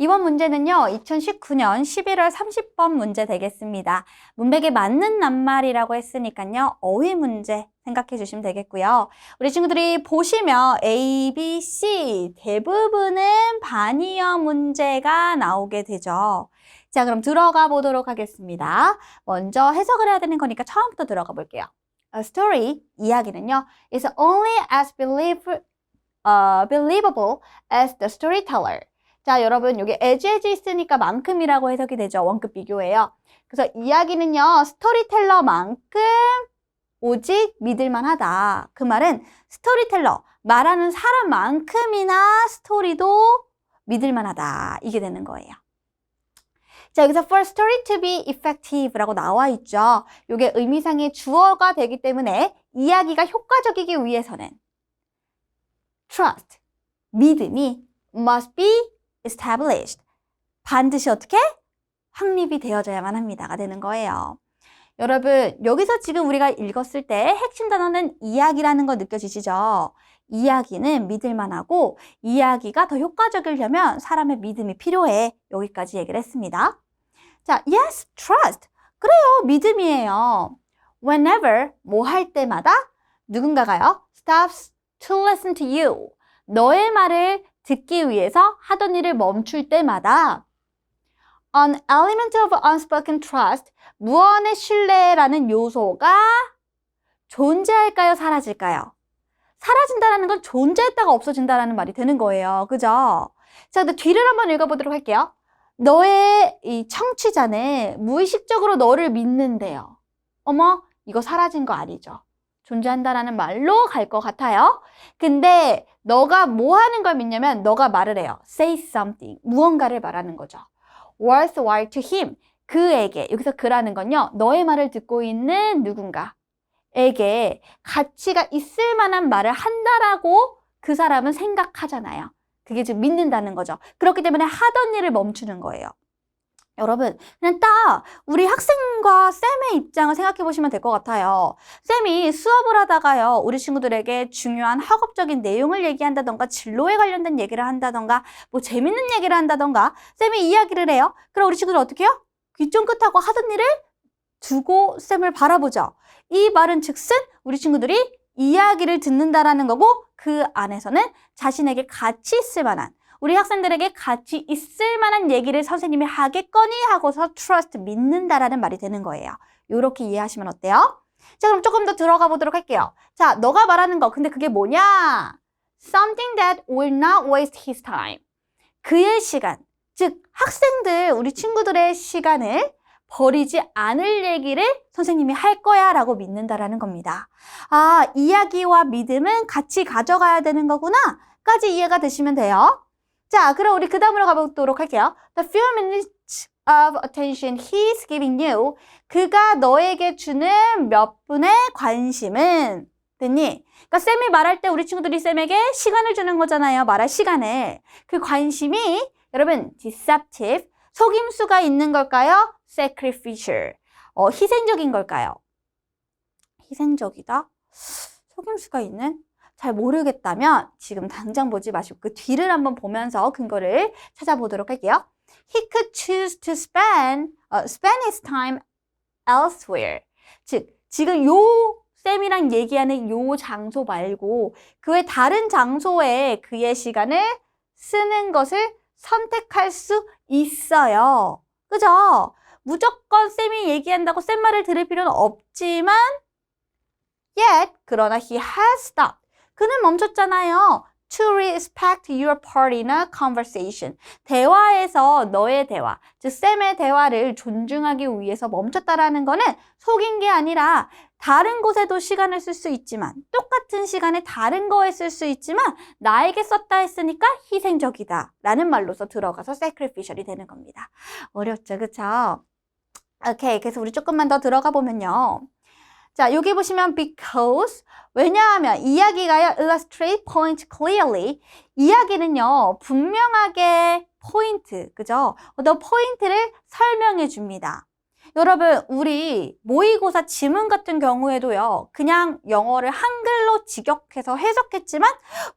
이번 문제는요, 2019년 11월 30번 문제 되겠습니다. 문백에 맞는 낱말이라고 했으니까요, 어휘 문제 생각해 주시면 되겠고요. 우리 친구들이 보시면 A, B, C 대부분은 반의어 문제가 나오게 되죠. 자, 그럼 들어가 보도록 하겠습니다. 먼저 해석을 해야 되는 거니까 처음부터 들어가 볼게요. A story, 이야기는요, is only as believable as the storyteller. 자, 여러분, 여기 as 있으니까 만큼이라고 해석이 되죠. 원급 비교예요. 그래서 이야기는요, 스토리텔러만큼 오직 믿을만 하다. 그 말은 스토리텔러, 말하는 사람만큼이나 스토리도 믿을만 하다. 이게 되는 거예요. 자, 여기서 for story to be effective라고 나와 있죠. 이게 의미상의 주어가 되기 때문에 이야기가 효과적이기 위해서는 trust, 믿음이 must be established. 반드시 어떻게? 확립이 되어져야만 합니다가 되는 거예요. 여러분, 여기서 지금 우리가 읽었을 때 핵심 단어는 이야기라는 거 느껴지시죠? 이야기는 믿을만하고 이야기가 더 효과적이려면 사람의 믿음이 필요해. 여기까지 얘기를 했습니다. 자, yes, trust. 그래요, 믿음이에요. Whenever, 뭐 할 때마다 누군가가요, stops to listen to you. 너의 말을 듣기 위해서 하던 일을 멈출 때마다 an element of unspoken trust, 무언의 신뢰라는 요소가 존재할까요? 사라질까요? 사라진다는 건 존재했다가 없어진다는 말이 되는 거예요. 그죠? 자, 근데 뒤를 한번 읽어보도록 할게요. 너의 이 청취자는 무의식적으로 너를 믿는데요. 어머, 이거 사라진 거 아니죠? 존재한다라는 말로 갈 것 같아요. 근데 너가 뭐 하는 걸 믿냐면 너가 말을 해요. Say something. 무언가를 말하는 거죠. Worthwhile to him. 그에게. 여기서 그라는 건요. 너의 말을 듣고 있는 누군가에게 가치가 있을 만한 말을 한다라고 그 사람은 생각하잖아요. 그게 지금 믿는다는 거죠. 그렇기 때문에 하던 일을 멈추는 거예요. 여러분, 그냥 딱 우리 학생과 쌤의 입장을 생각해 보시면 될 것 같아요. 쌤이 수업을 하다가요, 우리 친구들에게 중요한 학업적인 내용을 얘기한다던가 진로에 관련된 얘기를 한다던가 뭐 재밌는 얘기를 한다던가 쌤이 이야기를 해요. 그럼 우리 친구들 어떻게 해요? 귀 쫑긋하고 하던 일을 두고 쌤을 바라보죠. 이 말은 즉슨 우리 친구들이 이야기를 듣는다라는 거고 그 안에서는 자신에게 가치 있을 만한 우리 학생들에게 가치 있을 만한 얘기를 선생님이 하겠거니 하고서 trust, 믿는다라는 말이 되는 거예요. 이렇게 이해하시면 어때요? 자, 그럼 조금 더 들어가 보도록 할게요. 자, 너가 말하는 거, 근데 그게 뭐냐? Something that will not waste his time. 그의 시간, 즉 학생들, 우리 친구들의 시간을 버리지 않을 얘기를 선생님이 할 거야 라고 믿는다라는 겁니다. 아, 이야기와 믿음은 같이 가져가야 되는 거구나 까지 이해가 되시면 돼요. 자, 그럼 우리 그 다음으로 가보도록 할게요. The few minutes of attention he's giving you. 그가 너에게 주는 몇 분의 관심은 됐니? 그러니까 쌤이 말할 때 우리 친구들이 쌤에게 시간을 주는 거잖아요. 말할 시간을. 그 관심이 여러분 deceptive, 속임수가 있는 걸까요? sacrificial, 희생적인 걸까요? 희생적이다? 속임수가 있는? 잘 모르겠다면 지금 당장 보지 마시고 그 뒤를 한번 보면서 근거를 찾아보도록 할게요. He could choose to spend his time elsewhere. 즉, 지금 요 쌤이랑 얘기하는 요 장소 말고 그 외 다른 장소에 그의 시간을 쓰는 것을 선택할 수 있어요. 그죠? 무조건 쌤이 얘기한다고 쌤 말을 들을 필요는 없지만 yet, 그러나 he has stopped. 그는 멈췄잖아요. To respect your part in a conversation. 대화에서 너의 대화, 즉 쌤의 대화를 존중하기 위해서 멈췄다라는 거는 속인 게 아니라 다른 곳에도 시간을 쓸 수 있지만 똑같은 시간에 다른 거에 쓸 수 있지만 나에게 썼다 했으니까 희생적이다 라는 말로서 들어가서 sacrificial이 되는 겁니다. 어렵죠, 그쵸? 오케이, 그래서 우리 조금만 더 들어가 보면요. 자, 여기 보시면 because, 왜냐하면 이야기가요, illustrate point clearly. 이야기는요, 분명하게 포인트, 그죠? 더 포인트를 설명해 줍니다. 여러분, 우리 모의고사 지문 같은 경우에도요, 그냥 영어를 한글로 직역해서 해석했지만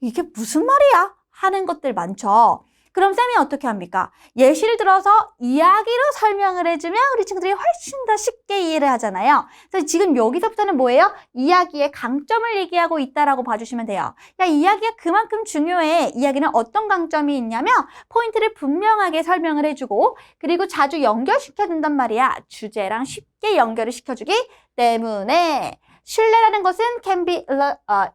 이게 무슨 말이야? 하는 것들 많죠. 그럼 쌤이 어떻게 합니까? 예시를 들어서 이야기로 설명을 해주면 우리 친구들이 훨씬 더 쉽게 이해를 하잖아요. 그래서 지금 여기서부터는 뭐예요? 이야기의 강점을 얘기하고 있다라고 봐주시면 돼요. 야, 이야기가 그만큼 중요해. 이야기는 어떤 강점이 있냐면 포인트를 분명하게 설명을 해주고 그리고 자주 연결시켜준단 말이야. 주제랑 쉽게 연결을 시켜주기 때문에 신뢰라는 것은 can be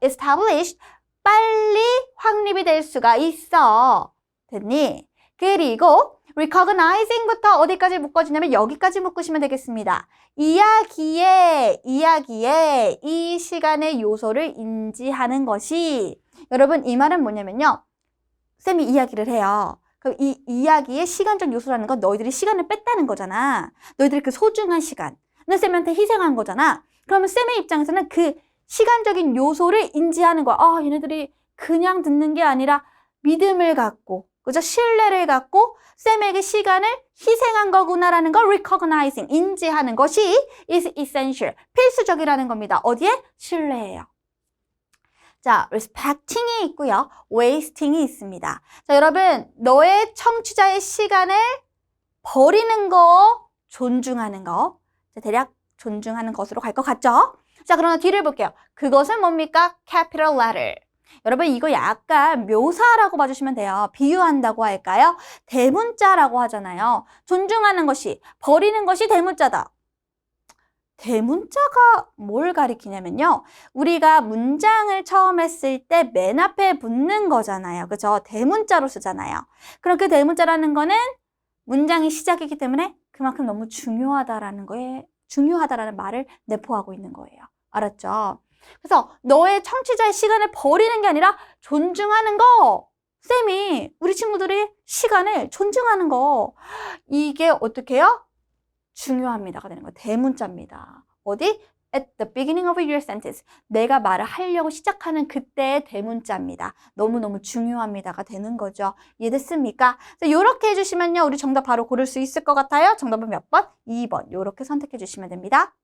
established. 빨리 확립이 될 수가 있어. 됐니? 그리고 recognizing부터 어디까지 묶어주냐면 여기까지 묶으시면 되겠습니다. 이야기에 이 시간의 요소를 인지하는 것이 여러분 이 말은 뭐냐면요. 쌤이 이야기를 해요. 그럼 이 이야기의 시간적 요소라는 건 너희들이 시간을 뺐다는 거잖아. 너희들이 그 소중한 시간. 너 쌤한테 희생한 거잖아. 그러면 쌤의 입장에서는 그 시간적인 요소를 인지하는 거야. 아, 얘네들이 그냥 듣는 게 아니라 믿음을 갖고, 그죠? 신뢰를 갖고 쌤에게 시간을 희생한 거구나라는 걸 recognizing, 인지하는 것이 is essential, 필수적이라는 겁니다. 어디에? 신뢰예요. 자, respecting이 있고요. wasting이 있습니다. 자, 여러분, 너의 청취자의 시간을 버리는 거, 존중하는 거. 자, 대략 존중하는 것으로 갈 것 같죠? 자, 그러나 뒤를 볼게요. 그것은 뭡니까? capital letter. 여러분, 이거 약간 묘사라고 봐주시면 돼요. 비유한다고 할까요? 대문자라고 하잖아요. 존중하는 것이, 버리는 것이 대문자다. 대문자가 뭘 가리키냐면요. 우리가 문장을 처음 했을 때 맨 앞에 붙는 거잖아요. 그죠? 대문자로 쓰잖아요. 그럼 그 대문자라는 거는 문장이 시작이기 때문에 그만큼 너무 중요하다라는 말을 내포하고 있는 거예요. 알았죠? 그래서 너의 청취자의 시간을 버리는 게 아니라 존중하는 거. 쌤이 우리 친구들의 시간을 존중하는 거. 이게 어떻게 해요? 중요합니다가 되는 거예요. 대문자입니다. 어디? At the beginning of your sentence. 내가 말을 하려고 시작하는 그때의 대문자입니다. 너무너무 중요합니다가 되는 거죠. 이해됐습니까? 이렇게 해주시면요. 우리 정답 바로 고를 수 있을 것 같아요. 정답은 몇 번? 2번. 이렇게 선택해 주시면 됩니다.